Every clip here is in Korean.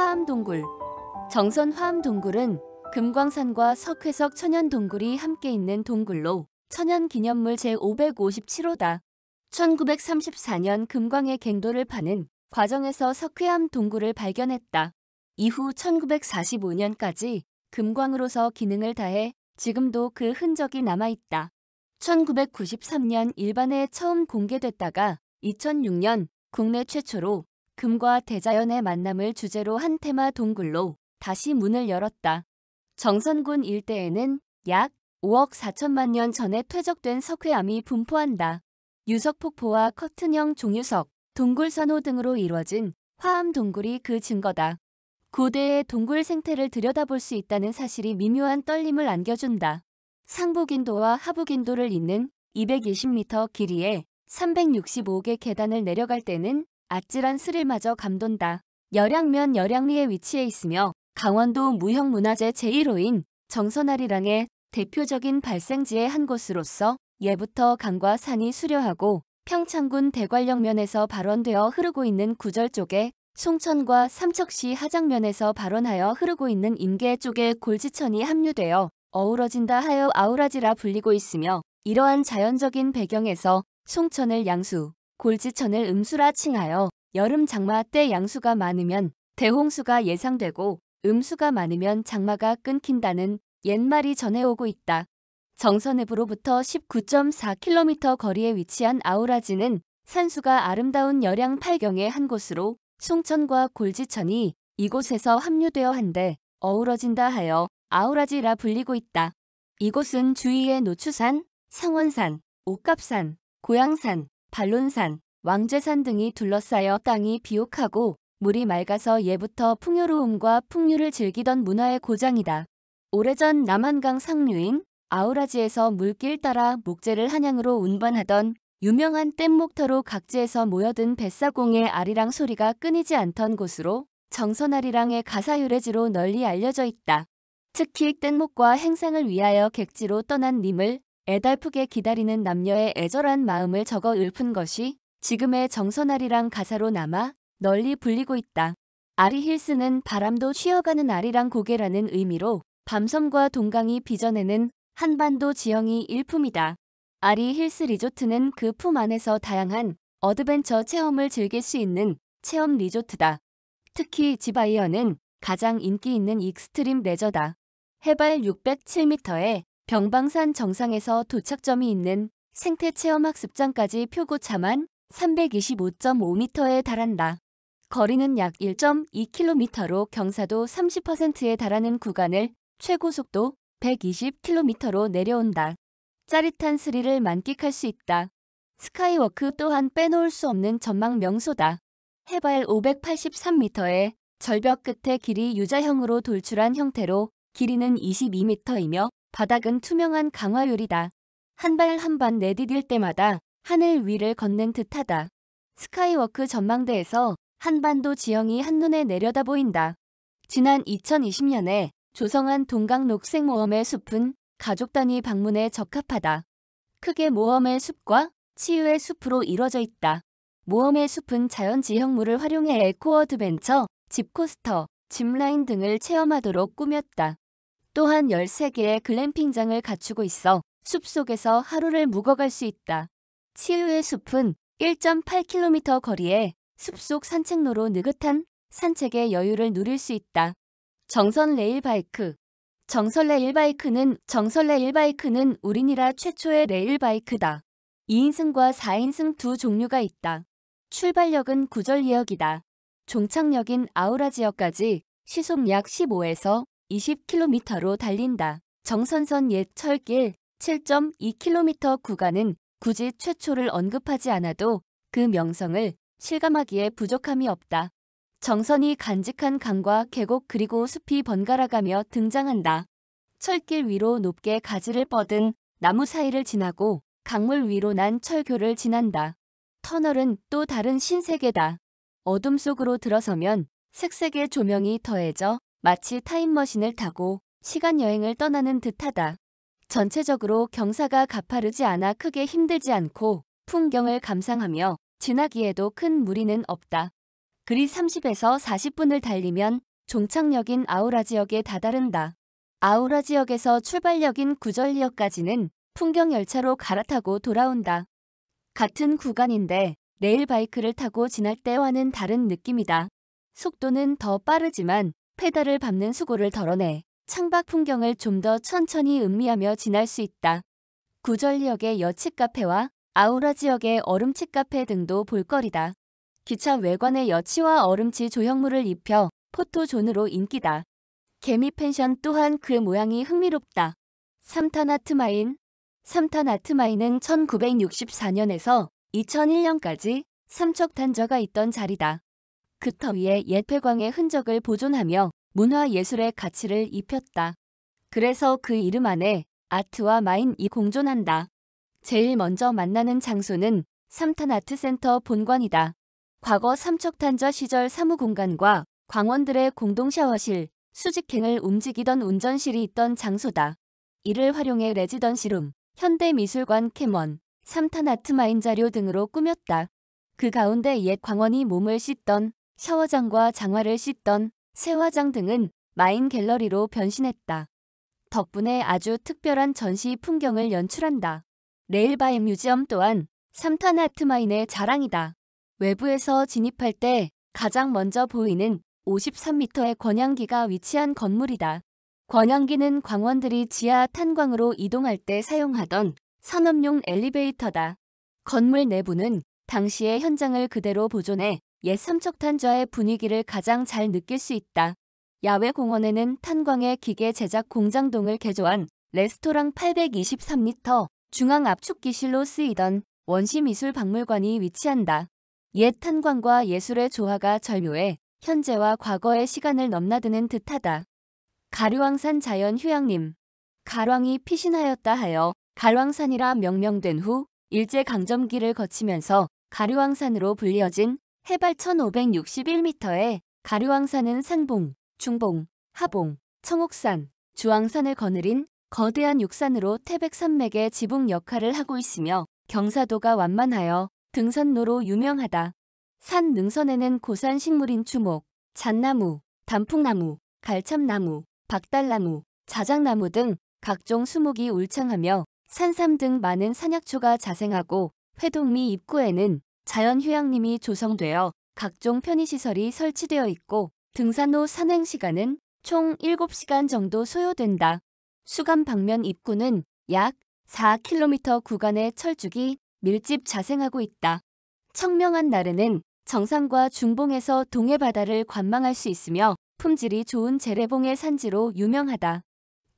화암동굴. 정선 화암동굴은 금광산과 석회석 천연동굴이 함께 있는 동굴로 천연기념물 제557호다. 1934년 금광의 갱도를 파는 과정에서 석회암 동굴을 발견했다. 이후 1945년까지 금광으로서 기능을 다해 지금도 그 흔적이 남아있다. 1993년 일반에 처음 공개됐다가 2006년 국내 최초로 금과 대자연의 만남을 주제로 한 테마 동굴로 다시 문을 열었다. 정선군 일대에는 약 5억 4천만 년 전에 퇴적된 석회암이 분포한다. 유석폭포와 커튼형 종유석, 동굴선호 등으로 이루어진 화암 동굴이 그 증거다. 고대의 동굴 생태를 들여다볼 수 있다는 사실이 미묘한 떨림을 안겨준다. 상부긴도와 하부긴도를 잇는 220m 길이의 365개 계단을 내려갈 때는 아찔한 스릴마저 감돈다. 열양면 열양리에 위치해 있으며 강원도 무형문화재 제1호인 정선아리랑의 대표적인 발생지의 한 곳으로서 예부터 강과 산이 수려하고 평창군 대관령면에서 발원되어 흐르고 있는 구절 쪽에 송천과 삼척시 하장면에서 발원하여 흐르고 있는 임계 쪽에 골지천이 합류되어 어우러진다 하여 아우라지라 불리고 있으며 이러한 자연적인 배경에서 송천을 양수, 골지천을 음수라 칭하여 여름 장마 때 양수가 많으면 대홍수가 예상되고 음수가 많으면 장마가 끊긴다는 옛말이 전해오고 있다. 정선읍으로부터 19.4km 거리에 위치한 아우라지는 산수가 아름다운 열양 팔경의 한 곳으로 송천과 골지천이 이곳에서 합류되어 한데 어우러진다 하여 아우라지라 불리고 있다. 이곳은 주위에 노추산, 상원산, 옥갑산, 고양산, 반론산, 왕죄산 등이 둘러싸여 땅이 비옥하고 물이 맑아서 예부터 풍요로움과 풍류를 즐기던 문화의 고장이다. 오래전 남한강 상류인 아우라지에서 물길 따라 목재를 한양으로 운반하던 유명한 뗏목터로 각지에서 모여든 뱃사공의 아리랑 소리가 끊이지 않던 곳으로 정선아리랑의 가사유래지로 널리 알려져 있다. 특히 뗏목과 행상을 위하여 객지로 떠난 님을 애달프게 기다리는 남녀의 애절한 마음을 적어 읊은 것이 지금의 정선아리랑 가사로 남아 널리 불리고 있다. 아리힐스는 바람도 쉬어가는 아리랑 고개라는 의미로 밤섬과 동강이 빚어내는 한반도 지형이 일품이다. 아리힐스 리조트는 그 품 안에서 다양한 어드벤처 체험을 즐길 수 있는 체험 리조트다. 특히 지바이어는 가장 인기 있는 익스트림 레저다. 해발 607m의 병방산 정상에서 도착점이 있는 생태체험학습장까지 표고 차만 325.5m에 달한다. 거리는 약 1.2km로 경사도 30%에 달하는 구간을 최고속도 120km로 내려온다. 짜릿한 스릴을 만끽할 수 있다. 스카이워크 또한 빼놓을 수 없는 전망 명소다. 해발 583m의 절벽 끝에 길이 U자형으로 돌출한 형태로 길이는 22m이며 바닥은 투명한 강화유리다. 한 발 한 발 내디딜 때마다 하늘 위를 걷는 듯하다. 스카이워크 전망대에서 한반도 지형이 한눈에 내려다 보인다. 지난 2020년에 조성한 동강 녹색모험의 숲은 가족 단위 방문에 적합하다. 크게 모험의 숲과 치유의 숲으로 이루어져 있다. 모험의 숲은 자연 지형물을 활용해 에코어드벤처, 집코스터, 짚라인 등을 체험하도록 꾸몄다. 또한 13개의 글램핑장을 갖추고 있어 숲속에서 하루를 묵어갈 수 있다. 치유의 숲은 1.8km 거리에 숲속 산책로로 느긋한 산책의 여유를 누릴 수 있다. 정선 레일바이크. 정선 레일바이크는 우리나라 최초의 레일바이크다. 2인승과 4인승 두 종류가 있다. 출발역은 구절리역이다. 종착역인 아우라지역까지 시속 약 15에서 20km로 달린다. 정선선 옛 철길 7.2km 구간은 굳이 최초를 언급하지 않아도 그 명성을 실감하기에 부족함이 없다. 정선이 간직한 강과 계곡 그리고 숲이 번갈아가며 등장한다. 철길 위로 높게 가지를 뻗은 나무 사이를 지나고 강물 위로 난 철교를 지난다. 터널은 또 다른 신세계다. 어둠 속으로 들어서면 색색의 조명이 더해져 마치 타임머신을 타고 시간여행을 떠나는 듯하다. 전체적으로 경사가 가파르지 않아 크게 힘들지 않고 풍경을 감상하며 지나기에도 큰 무리는 없다. 그리 30에서 40분을 달리면 종착역인 아우라지역에 다다른다. 아우라지역에서 출발역인 구절리역까지는 풍경열차로 갈아타고 돌아온다. 같은 구간인데 레일바이크를 타고 지날 때와는 다른 느낌이다. 속도는 더 빠르지만 페달을 밟는 수고를 덜어내 창밖 풍경을 좀 더 천천히 음미하며 지날 수 있다. 구절리역의 여치 카페와 아우라지역의 얼음치 카페 등도 볼거리다. 기차 외관에 여치와 얼음치 조형물을 입혀 포토존으로 인기다. 개미 펜션 또한 그 모양이 흥미롭다. 삼탄아트마인. 삼탄아트마인은 1964년에서 2001년까지 삼척단저가 있던 자리다. 그 터 위에 옛 폐광의 흔적을 보존하며 문화예술의 가치를 입혔다. 그래서 그 이름 안에 아트와 마인이 공존한다. 제일 먼저 만나는 장소는 삼탄아트센터 본관이다. 과거 삼척단저 시절 사무공간과 광원들의 공동 샤워실, 수직행을 움직이던 운전실이 있던 장소다. 이를 활용해 레지던시룸, 현대미술관 캠원, 삼탄아트마인 자료 등으로 꾸몄다. 그 가운데 옛 광원이 몸을 씻던 샤워장과 장화를 씻던 세화장 등은 마인 갤러리로 변신했다. 덕분에 아주 특별한 전시 풍경을 연출한다. 레일바이 뮤지엄 또한 삼탄아트마인의 자랑이다. 외부에서 진입할 때 가장 먼저 보이는 53m의 권양기가 위치한 건물이다. 권양기는 광원들이 지하 탄광으로 이동할 때 사용하던 산업용 엘리베이터다. 건물 내부는 당시의 현장을 그대로 보존해 옛 삼척단저의 분위기를 가장 잘 느낄 수 있다. 야외 공원에는 탄광의 기계 제작 공장동을 개조한 레스토랑 823m, 중앙 압축기실로 쓰이던 원시미술박물관이 위치한다. 옛 탄광과 예술의 조화가 절묘해 현재와 과거의 시간을 넘나드는 듯하다. 가류왕산 자연휴양림. 가랑이 피신하였다 하여 가류왕산이라 명명된 후 일제강점기를 거치면서 가류왕산으로 불려진 해발 1561m의 가류왕산은 상봉, 중봉, 하봉, 청옥산, 주왕산을 거느린 거대한 육산으로 태백산맥의 지붕 역할을 하고 있으며 경사도가 완만하여 등산로로 유명하다. 산 능선에는 고산 식물인 추목, 잣나무, 단풍나무, 갈참나무, 박달나무, 자작나무 등 각종 수목이 울창하며 산삼 등 많은 산약초가 자생하고 회동리 입구에는 자연휴양림이 조성되어 각종 편의시설이 설치되어 있고 등산로 산행시간은 총 7시간 정도 소요된다. 수감 방면 입구는 약 4km 구간의 철쭉이 밀집 자생하고 있다. 청명한 날에는 정상과 중봉에서 동해바다를 관망할 수 있으며 품질이 좋은 재래봉의 산지로 유명하다.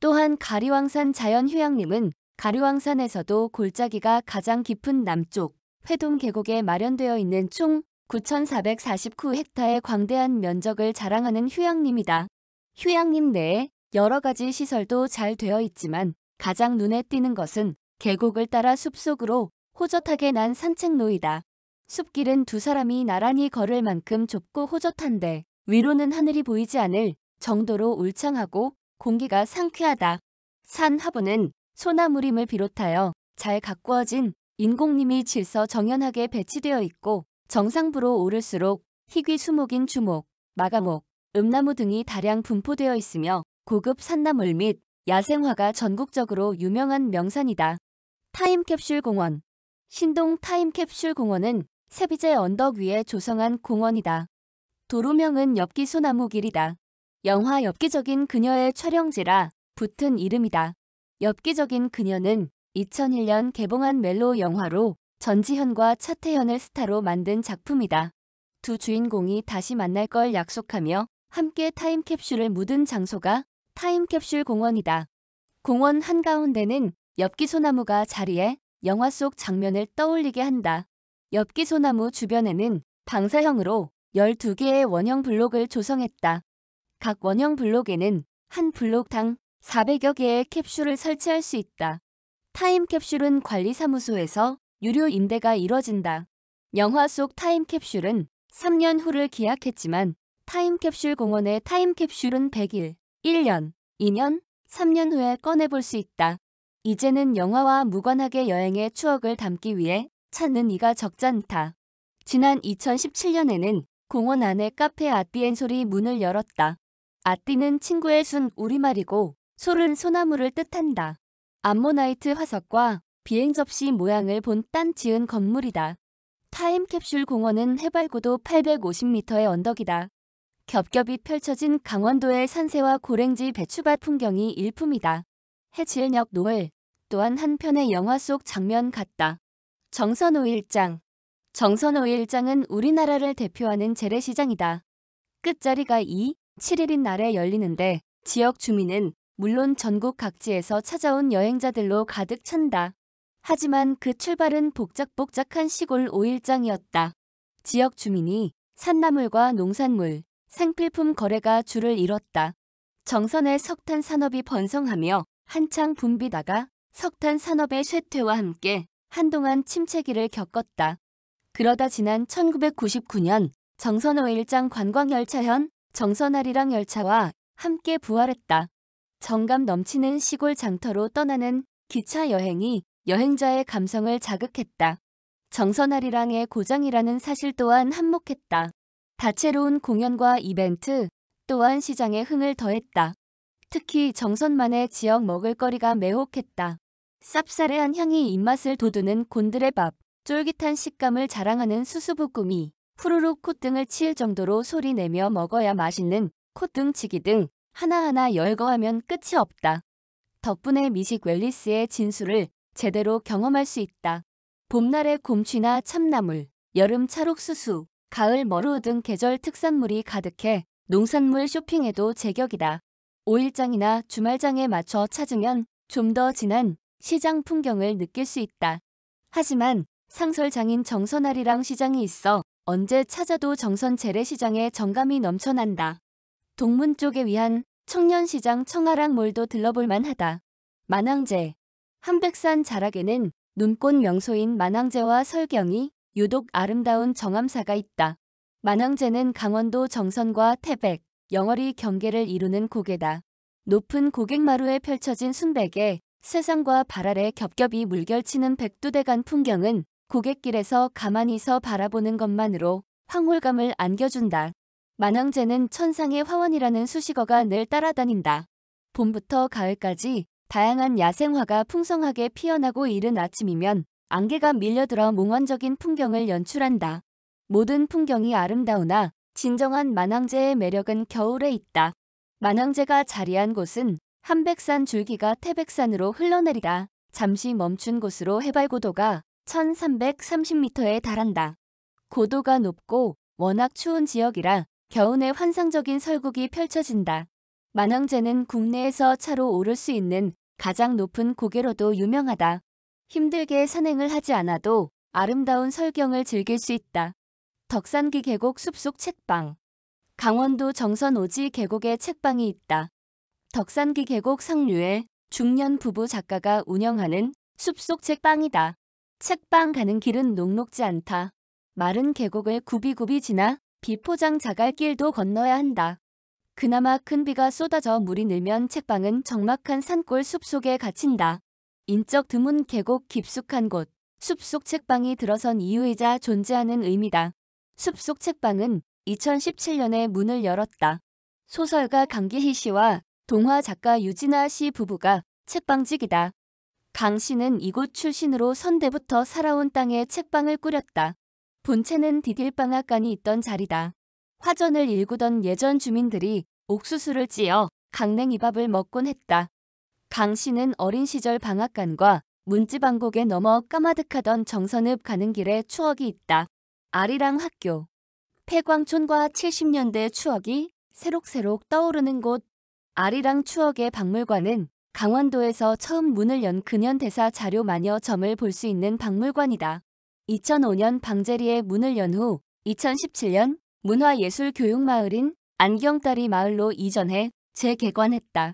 또한 가류왕산 자연휴양림은 가류왕산에서도 골짜기가 가장 깊은 남쪽 회동 계곡에 마련되어 있는 총 9,449헥타의 광대한 면적을 자랑하는 휴양림이다. 휴양림 내에 여러 가지 시설도 잘 되어 있지만 가장 눈에 띄는 것은 계곡을 따라 숲속으로 호젓하게 난 산책로이다. 숲길은 두 사람이 나란히 걸을 만큼 좁고 호젓한데 위로는 하늘이 보이지 않을 정도로 울창하고 공기가 상쾌하다. 산 하부는 소나무림을 비롯하여 잘 가꾸어진 인공림이 질서정연하게 배치되어 있고 정상부로 오를수록 희귀 수목인 주목, 마가목, 음나무 등이 다량 분포되어 있으며 고급 산나물 및 야생화가 전국적으로 유명한 명산이다. 타임캡슐 공원. 신동 타임캡슐 공원은 세비제 언덕 위에 조성한 공원이다. 도로명은 엽기소나무길이다. 영화 엽기적인 그녀의 촬영지라 붙은 이름이다. 엽기적인 그녀는 2001년 개봉한 멜로 영화로 전지현과 차태현을 스타로 만든 작품이다. 두 주인공이 다시 만날 걸 약속하며 함께 타임캡슐을 묻은 장소가 타임캡슐 공원이다. 공원 한가운데는 엽기소나무가 자리해 영화 속 장면을 떠올리게 한다. 엽기소나무 주변에는 방사형으로 12개의 원형 블록을 조성했다. 각 원형 블록에는 한 블록당 400여 개의 캡슐을 설치할 수 있다. 타임캡슐은 관리사무소에서 유료 임대가 이뤄진다. 영화 속 타임캡슐은 3년 후를 기약했지만 타임캡슐 공원의 타임캡슐은 100일, 1년, 2년, 3년 후에 꺼내볼 수 있다. 이제는 영화와 무관하게 여행의 추억을 담기 위해 찾는 이가 적잖다. 지난 2017년에는 공원 안에 카페 아비엔솔이 문을 열었다. 아띠는 친구의 순 우리말이고 솔은 소나무를 뜻한다. 암모나이트 화석과 비행 접시 모양을 본 딴 지은 건물이다. 타임캡슐 공원은 해발고도 850m의 언덕이다. 겹겹이 펼쳐진 강원도의 산세와 고랭지 배추밭 풍경이 일품이다. 해질녘 노을 또한 한편의 영화 속 장면 같다. 정선 5일장. 정선 5일장은 우리나라를 대표하는 재래시장이다. 끝자리가 2, 7일인 날에 열리는데 지역 주민은 물론 전국 각지에서 찾아온 여행자들로 가득 찬다. 하지만 그 출발은 복작복작한 시골 5일장이었다. 지역 주민이 산나물과 농산물, 생필품 거래가 줄을 이뤘다. 정선의 석탄 산업이 번성하며 한창 붐비다가 석탄 산업의 쇠퇴와 함께 한동안 침체기를 겪었다. 그러다 지난 1999년 정선 5일장 관광열차현 정선아리랑 열차와 함께 부활했다. 정감 넘치는 시골 장터로 떠나는 기차 여행이 여행자의 감성을 자극했다. 정선아리랑의 고장이라는 사실 또한 한몫했다. 다채로운 공연과 이벤트 또한 시장에 흥을 더했다. 특히 정선만의 지역 먹을거리가 매혹했다. 쌉싸래한 향이 입맛을 돋우는 곤드레밥, 쫄깃한 식감을 자랑하는 수수부꾸미, 후루룩 콧등을 칠 정도로 소리내며 먹어야 맛있는 콧등치기 등 하나하나 열거하면 끝이 없다. 덕분에 미식 웰리스의 진수를 제대로 경험할 수 있다. 봄날의 곰취나 참나물, 여름 찰옥수수, 가을 머루 등 계절 특산물이 가득해 농산물 쇼핑에도 제격이다. 5일장이나 주말장에 맞춰 찾으면 좀 더 진한 시장 풍경을 느낄 수 있다. 하지만 상설장인 정선아리랑 시장이 있어 언제 찾아도 정선 재래시장의 정감이 넘쳐난다. 동문 쪽에 위한 청년시장 청아랑몰도 들러볼 만하다. 만항제. 한백산 자락에는 눈꽃 명소인 만항제와 설경이 유독 아름다운 정암사가 있다. 만항제는 강원도 정선과 태백, 영월이 경계를 이루는 고개다. 높은 고객마루에 펼쳐진 순백에 세상과 발 아래 겹겹이 물결치는 백두대간 풍경은 고갯길에서 가만히 서 바라보는 것만으로 황홀감을 안겨준다. 만항제는 천상의 화원이라는 수식어가 늘 따라다닌다. 봄부터 가을까지 다양한 야생화가 풍성하게 피어나고 이른 아침이면 안개가 밀려들어 몽환적인 풍경을 연출한다. 모든 풍경이 아름다우나 진정한 만항제의 매력은 겨울에 있다. 만항제가 자리한 곳은 한백산 줄기가 태백산으로 흘러내리다 잠시 멈춘 곳으로 해발고도가 1330m에 달한다. 고도가 높고 워낙 추운 지역이라 겨우내 환상적인 설국이 펼쳐진다. 만항제는 국내에서 차로 오를 수 있는 가장 높은 고개로도 유명하다. 힘들게 산행을 하지 않아도 아름다운 설경을 즐길 수 있다. 덕산기 계곡 숲속 책방. 강원도 정선 오지 계곡에 책방이 있다. 덕산기 계곡 상류에 중년 부부 작가가 운영하는 숲속 책방이다. 책방 가는 길은 녹록지 않다. 마른 계곡을 굽이굽이 지나 비포장 자갈길도 건너야 한다. 그나마 큰 비가 쏟아져 물이 늘면 책방은 적막한 산골 숲속에 갇힌다. 인적 드문 계곡 깊숙한 곳, 숲속 책방이 들어선 이유이자 존재하는 의미다. 숲속 책방은 2017년에 문을 열었다. 소설가 강기희 씨와 동화 작가 유진아 씨 부부가 책방직이다. 강 씨는 이곳 출신으로 선대부터 살아온 땅에 책방을 꾸렸다. 본체는 디딜방앗간이 있던 자리다. 화전을 일구던 예전 주민들이 옥수수를 찧어 강냉이밥을 먹곤 했다. 강 씨는 어린 시절 방앗간과 문지방곡에 넘어 까마득하던 정선읍 가는 길에 추억이 있다. 아리랑 학교. 폐광촌과 70년대 추억이 새록새록 떠오르는 곳. 아리랑 추억의 박물관은 강원도에서 처음 문을 연 근현대사 자료 만여 점을 볼 수 있는 박물관이다. 2005년 방제리에 문을 연 후 2017년 문화예술교육마을인 안경다리 마을로 이전해 재개관했다.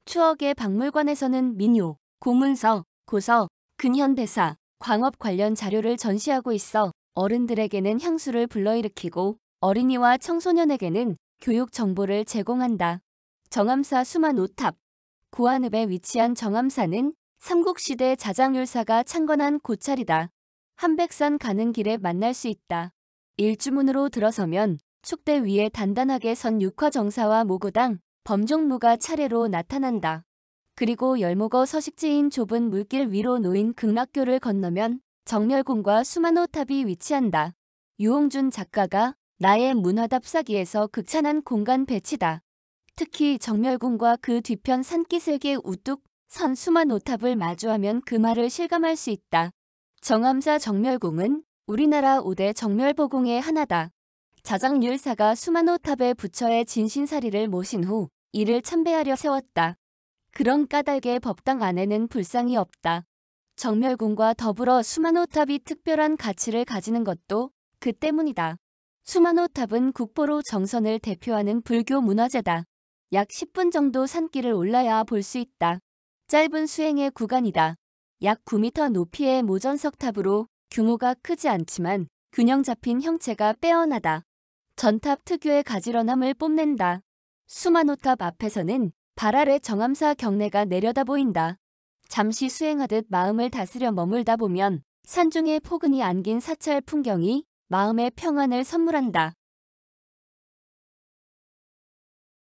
추억의 박물관에서는 민요, 고문서, 고서, 근현대사, 광업 관련 자료를 전시하고 있어 어른들에게는 향수를 불러일으키고 어린이와 청소년에게는 교육 정보를 제공한다. 정암사 수만오탑. 고안읍에 위치한 정암사는 삼국시대 자장율사가 창건한 고찰이다. 한백산 가는 길에 만날 수 있다. 일주문으로 들어서면 축대 위에 단단하게 선 육화정사와 모구당, 범종무가 차례로 나타난다. 그리고 열목어 서식지인 좁은 물길 위로 놓인 극락교를 건너면 정멸궁과 수만호탑이 위치한다. 유홍준 작가가 나의 문화답사기에서 극찬한 공간 배치다. 특히 정멸궁과 그 뒤편 산기슭에 우뚝 선 수만호탑을 마주하면 그 말을 실감할 수 있다. 정암사 정멸궁은 우리나라 5대 정멸보궁의 하나다. 자작률사가 수만호탑의 부처의 진신사리를 모신 후 이를 참배하려 세웠다. 그런 까닭에 법당 안에는 불상이 없다. 정멸궁과 더불어 수만호탑이 특별한 가치를 가지는 것도 그 때문이다. 수만호탑은 국보로 정선을 대표하는 불교 문화재다. 약 10분 정도 산길을 올라야 볼 수 있다. 짧은 수행의 구간이다. 약 9m 높이의 모전석탑으로 규모가 크지 않지만 균형 잡힌 형체가 빼어나다. 전탑 특유의 가지런함을 뽐낸다. 수만호탑 앞에서는 발 아래 정암사 경내가 내려다 보인다. 잠시 수행하듯 마음을 다스려 머물다 보면 산중에 포근히 안긴 사찰 풍경이 마음의 평안을 선물한다.